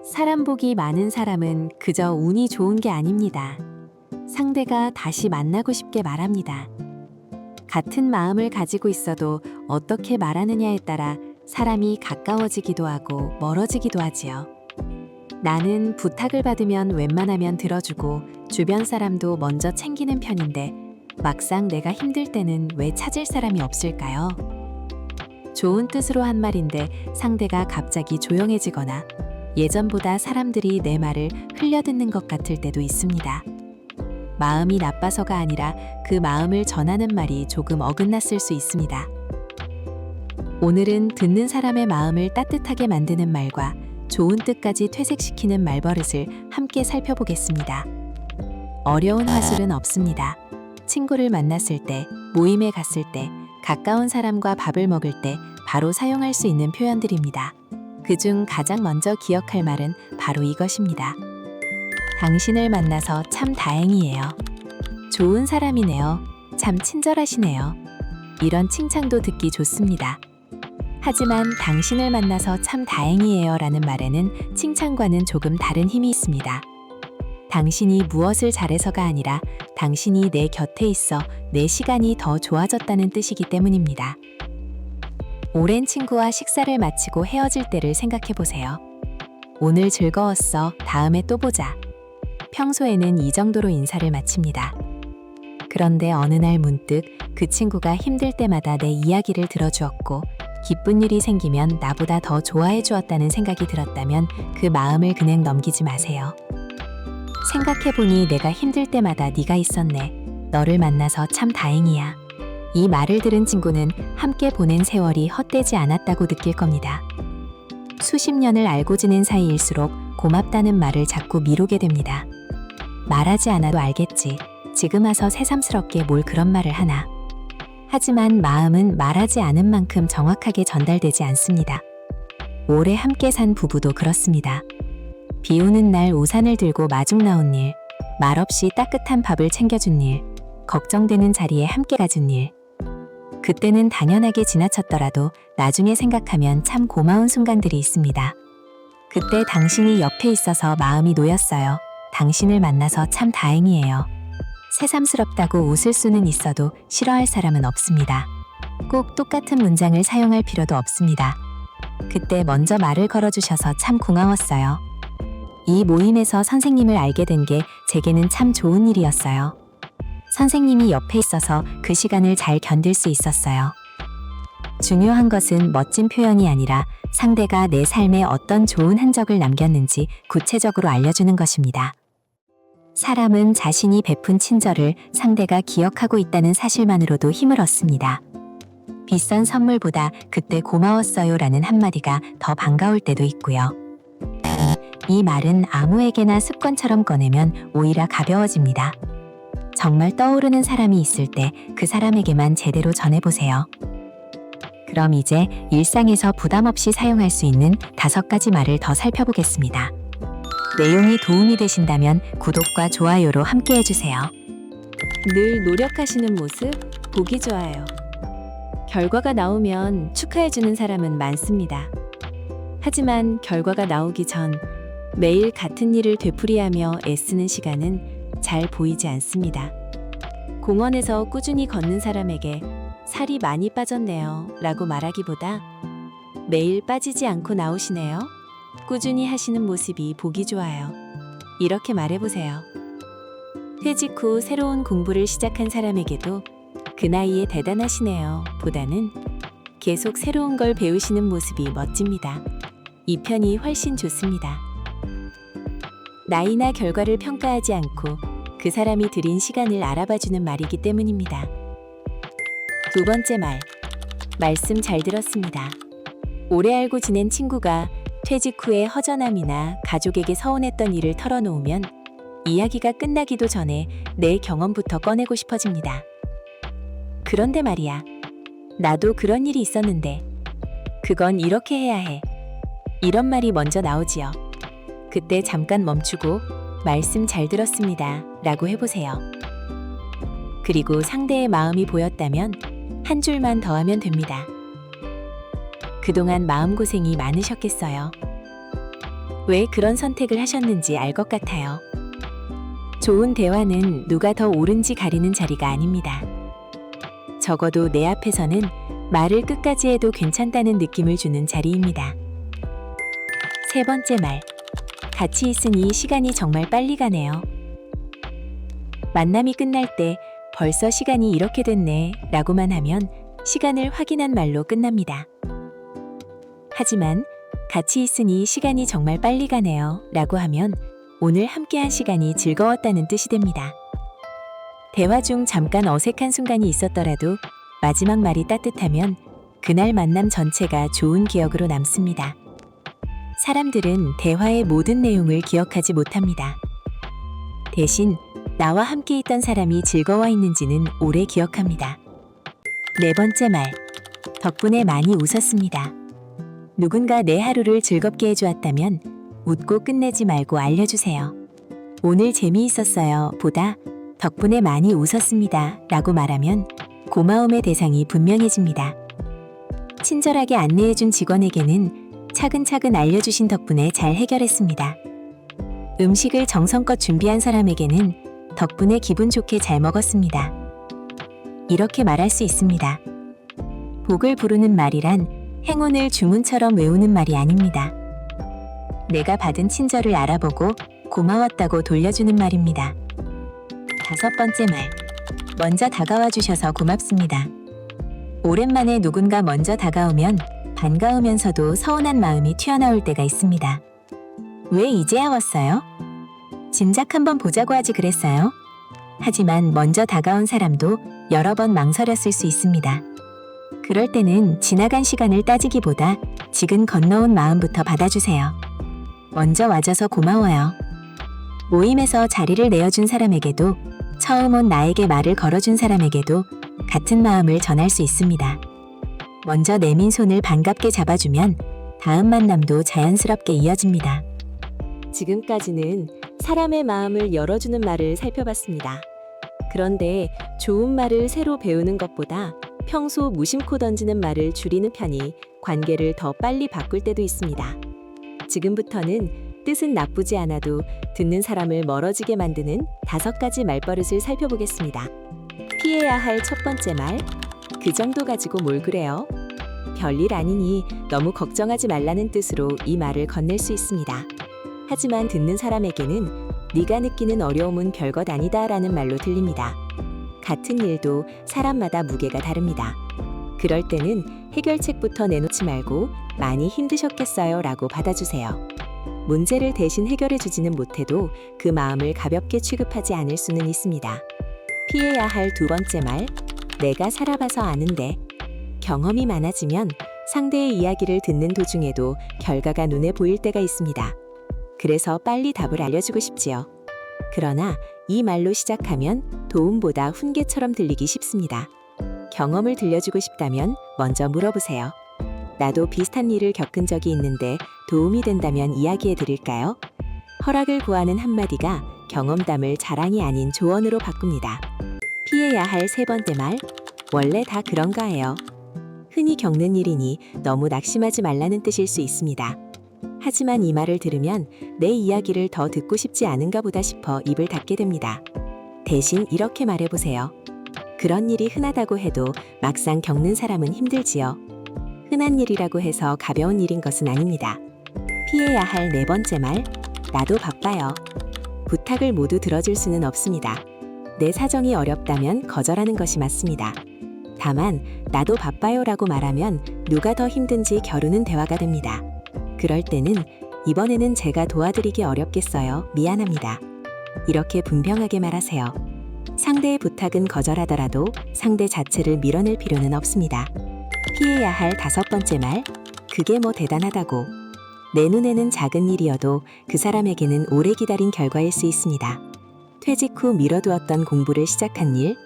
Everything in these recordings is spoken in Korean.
사람 복이 많은 사람은 그저 운이 좋은 게 아닙니다. 상대가 다시 만나고 싶게 말합니다. 같은 마음을 가지고 있어도 어떻게 말하느냐에 따라 사람이 가까워지기도 하고 멀어지기도 하지요. 나는 부탁을 받으면 웬만하면 들어주고 주변 사람도 먼저 챙기는 편인데 막상 내가 힘들 때는 왜 찾을 사람이 없을까요? 좋은 뜻으로 한 말인데 상대가 갑자기 조용해지거나 예전보다 사람들이 내 말을 흘려듣는 것 같을 때도 있습니다. 마음이 나빠서가 아니라 그 마음을 전하는 말이 조금 어긋났을 수 있습니다. 오늘은 듣는 사람의 마음을 따뜻하게 만드는 말과 좋은 뜻까지 퇴색시키는 말버릇을 함께 살펴보겠습니다. 어려운 화술은 없습니다. 친구를 만났을 때, 모임에 갔을 때, 가까운 사람과 밥을 먹을 때 바로 사용할 수 있는 표현들입니다. 그중 가장 먼저 기억할 말은 바로 이것입니다. 당신을 만나서 참 다행이에요. 좋은 사람이네요. 참 친절하시네요. 이런 칭찬도 듣기 좋습니다. 하지만 당신을 만나서 참 다행이에요 라는 말에는 칭찬과는 조금 다른 힘이 있습니다. 당신이 무엇을 잘해서가 아니라 당신이 내 곁에 있어 내 시간이 더 좋아졌다는 뜻이기 때문입니다. 오랜 친구와 식사를 마치고 헤어질 때를 생각해 보세요. 오늘 즐거웠어. 다음에 또 보자. 평소에는 이 정도로 인사를 마칩니다. 그런데 어느 날 문득 그 친구가 힘들 때마다 내 이야기를 들어주었고 기쁜 일이 생기면 나보다 더 좋아해 주었다는 생각이 들었다면 그 마음을 그냥 넘기지 마세요. 생각해보니 내가 힘들 때마다 네가 있었네. 너를 만나서 참 다행이야. 이 말을 들은 친구는 함께 보낸 세월이 헛되지 않았다고 느낄 겁니다. 수십 년을 알고 지낸 사이일수록 고맙다는 말을 자꾸 미루게 됩니다. 말하지 않아도 알겠지. 지금 와서 새삼스럽게 뭘 그런 말을 하나. 하지만 마음은 말하지 않은 만큼 정확하게 전달되지 않습니다. 오래 함께 산 부부도 그렇습니다. 비 오는 날 우산을 들고 마중 나온 일, 말없이 따뜻한 밥을 챙겨준 일, 걱정되는 자리에 함께 가준 일. 그때는 당연하게 지나쳤더라도 나중에 생각하면 참 고마운 순간들이 있습니다. 그때 당신이 옆에 있어서 마음이 놓였어요. 당신을 만나서 참 다행이에요. 새삼스럽다고 웃을 수는 있어도 싫어할 사람은 없습니다. 꼭 똑같은 문장을 사용할 필요도 없습니다. 그때 먼저 말을 걸어주셔서 참 고마웠어요. 이 모임에서 선생님을 알게 된 게 제게는 참 좋은 일이었어요. 선생님이 옆에 있어서 그 시간을 잘 견딜 수 있었어요. 중요한 것은 멋진 표현이 아니라 상대가 내 삶에 어떤 좋은 흔적을 남겼는지 구체적으로 알려주는 것입니다. 사람은 자신이 베푼 친절을 상대가 기억하고 있다는 사실만으로도 힘을 얻습니다. 비싼 선물보다 그때 고마웠어요 라는 한마디가 더 반가울 때도 있고요. 이 말은 아무에게나 습관처럼 꺼내면 오히려 가벼워집니다. 정말 떠오르는 사람이 있을 때 그 사람에게만 제대로 전해보세요. 그럼 이제 일상에서 부담 없이 사용할 수 있는 5가지 말을 더 살펴보겠습니다. 내용이 도움이 되신다면 구독과 좋아요로 함께 해주세요. 늘 노력하시는 모습 보기 좋아요. 결과가 나오면 축하해주는 사람은 많습니다. 하지만 결과가 나오기 전 매일 같은 일을 되풀이하며 애쓰는 시간은 잘 보이지 않습니다. 공원에서 꾸준히 걷는 사람에게 살이 많이 빠졌네요 라고 말하기보다 매일 빠지지 않고 나오시네요. 꾸준히 하시는 모습이 보기 좋아요. 이렇게 말해보세요. 퇴직 후 새로운 공부를 시작한 사람에게도 그 나이에 대단하시네요 보다는 계속 새로운 걸 배우시는 모습이 멋집니다. 이 편이 훨씬 좋습니다. 나이나 결과를 평가하지 않고 그 사람이 들인 시간을 알아봐주는 말이기 때문입니다. 2번째 말, 말씀 잘 들었습니다. 오래 알고 지낸 친구가 퇴직 후에 허전함이나 가족에게 서운했던 일을 털어놓으면 이야기가 끝나기도 전에 내 경험부터 꺼내고 싶어집니다. 그런데 말이야, 나도 그런 일이 있었는데 그건 이렇게 해야 해. 이런 말이 먼저 나오지요. 그때 잠깐 멈추고 말씀 잘 들었습니다 라고 해보세요. 그리고 상대의 마음이 보였다면 한 줄만 더 하면 됩니다. 그동안 마음고생이 많으셨겠어요. 왜 그런 선택을 하셨는지 알 것 같아요. 좋은 대화는 누가 더 옳은지 가리는 자리가 아닙니다. 적어도 내 앞에서는 말을 끝까지 해도 괜찮다는 느낌을 주는 자리입니다. 세 번째 말. 같이 있으니 시간이 정말 빨리 가네요. 만남이 끝날 때 벌써 시간이 이렇게 됐네 라고만 하면 시간을 확인한 말로 끝납니다. 하지만 같이 있으니 시간이 정말 빨리 가네요 라고 하면 오늘 함께한 시간이 즐거웠다는 뜻이 됩니다. 대화 중 잠깐 어색한 순간이 있었더라도 마지막 말이 따뜻하면 그날 만남 전체가 좋은 기억으로 남습니다. 사람들은 대화의 모든 내용을 기억하지 못합니다. 대신 나와 함께 있던 사람이 즐거워했는지는 오래 기억합니다. 네 번째 말. 덕분에 많이 웃었습니다. 누군가 내 하루를 즐겁게 해주었다면 웃고 끝내지 말고 알려주세요. 오늘 재미있었어요 보다 덕분에 많이 웃었습니다 라고 말하면 고마움의 대상이 분명해집니다. 친절하게 안내해준 직원에게는 차근차근 알려주신 덕분에 잘 해결했습니다. 음식을 정성껏 준비한 사람에게는 덕분에 기분 좋게 잘 먹었습니다. 이렇게 말할 수 있습니다. 복을 부르는 말이란 행운을 주문처럼 외우는 말이 아닙니다. 내가 받은 친절을 알아보고 고마웠다고 돌려주는 말입니다. 다섯 번째 말. 먼저 다가와 주셔서 고맙습니다. 오랜만에 누군가 먼저 다가오면 반가우면서도 서운한 마음이 튀어나올 때가 있습니다. 왜 이제야 왔어요? 진작 한번 보자고 하지 그랬어요? 하지만 먼저 다가온 사람도 여러 번 망설였을 수 있습니다. 그럴 때는 지나간 시간을 따지기보다 지금 건너온 마음부터 받아주세요. 먼저 와줘서 고마워요. 모임에서 자리를 내어준 사람에게도 처음 온 나에게 말을 걸어준 사람에게도 같은 마음을 전할 수 있습니다. 먼저 내민 손을 반갑게 잡아주면 다음 만남도 자연스럽게 이어집니다. 지금까지는 사람의 마음을 열어주는 말을 살펴봤습니다. 그런데 좋은 말을 새로 배우는 것보다 평소 무심코 던지는 말을 줄이는 편이 관계를 더 빨리 바꿀 때도 있습니다. 지금부터는 뜻은 나쁘지 않아도 듣는 사람을 멀어지게 만드는 5가지 말버릇을 살펴보겠습니다. 피해야 할 첫 번째 말. 그 정도 가지고 뭘 그래요? 별일 아니니 너무 걱정하지 말라는 뜻으로 이 말을 건넬 수 있습니다. 하지만 듣는 사람에게는 네가 느끼는 어려움은 별것 아니다 라는 말로 들립니다. 같은 일도 사람마다 무게가 다릅니다. 그럴 때는 해결책부터 내놓지 말고 많이 힘드셨겠어요 라고 받아주세요. 문제를 대신 해결해 주지는 못해도 그 마음을 가볍게 취급하지 않을 수는 있습니다. 피해야 할 두 번째 말. 내가 살아봐서 아는데. 경험이 많아지면 상대의 이야기를 듣는 도중에도 결과가 눈에 보일 때가 있습니다. 그래서 빨리 답을 알려주고 싶지요. 그러나 이 말로 시작하면 도움보다 훈계처럼 들리기 쉽습니다. 경험을 들려주고 싶다면 먼저 물어보세요. 나도 비슷한 일을 겪은 적이 있는데 도움이 된다면 이야기해 드릴까요? 허락을 구하는 한마디가 경험담을 자랑이 아닌 조언으로 바꿉니다. 피해야 할 세 번째 말. 원래 다 그런가예요. 흔히 겪는 일이니 너무 낙심하지 말라는 뜻일 수 있습니다. 하지만 이 말을 들으면 내 이야기를 더 듣고 싶지 않은가 보다 싶어 입을 닫게 됩니다. 대신 이렇게 말해보세요. 그런 일이 흔하다고 해도 막상 겪는 사람은 힘들지요. 흔한 일이라고 해서 가벼운 일인 것은 아닙니다. 피해야 할 네 번째 말. 나도 바빠요. 부탁을 모두 들어줄 수는 없습니다. 내 사정이 어렵다면 거절하는 것이 맞습니다. 다만 나도 바빠요 라고 말하면 누가 더 힘든지 겨루는 대화가 됩니다. 그럴 때는 이번에는 제가 도와드리기 어렵겠어요. 미안합니다. 이렇게 분명하게 말하세요. 상대의 부탁은 거절하더라도 상대 자체를 밀어낼 필요는 없습니다. 피해야 할 다섯 번째 말. 그게 뭐 대단하다고. 내 눈에는 작은 일이어도 그 사람에게는 오래 기다린 결과일 수 있습니다. 퇴직 후 미뤄두었던 공부를 시작한 일,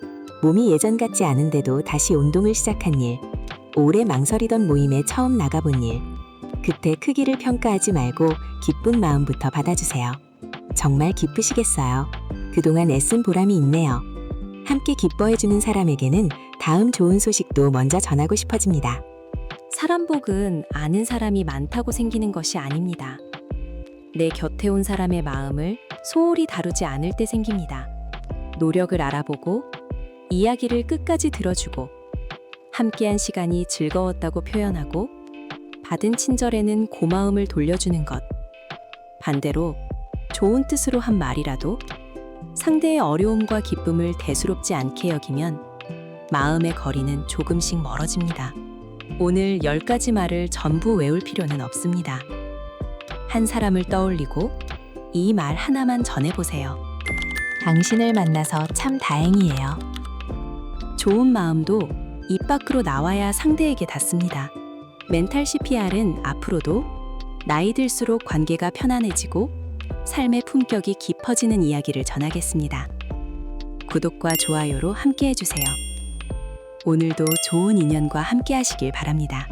몸이 예전 같지 않은데도 다시 운동을 시작한 일, 오래 망설이던 모임에 처음 나가본 일. 그때 크기를 평가하지 말고 기쁜 마음부터 받아주세요. 정말 기쁘시겠어요. 그동안 애쓴 보람이 있네요. 함께 기뻐해주는 사람에게는 다음 좋은 소식도 먼저 전하고 싶어집니다. 사람 복은 아는 사람이 많다고 생기는 것이 아닙니다. 내 곁에 온 사람의 마음을 소홀히 다루지 않을 때 생깁니다. 노력을 알아보고 이야기를 끝까지 들어주고 함께한 시간이 즐거웠다고 표현하고 받은 친절에는 고마움을 돌려주는 것. 반대로 좋은 뜻으로 한 말이라도 상대의 어려움과 기쁨을 대수롭지 않게 여기면 마음의 거리는 조금씩 멀어집니다. 오늘 10가지 말을 전부 외울 필요는 없습니다. 한 사람을 떠올리고 이 말 하나만 전해보세요. 당신을 만나서 참 다행이에요. 좋은 마음도 입 밖으로 나와야 상대에게 닿습니다. 멘탈 CPR은 앞으로도 나이 들수록 관계가 편안해지고 삶의 품격이 깊어지는 이야기를 전하겠습니다. 구독과 좋아요로 함께 해주세요. 오늘도 좋은 인연과 함께 하시길 바랍니다.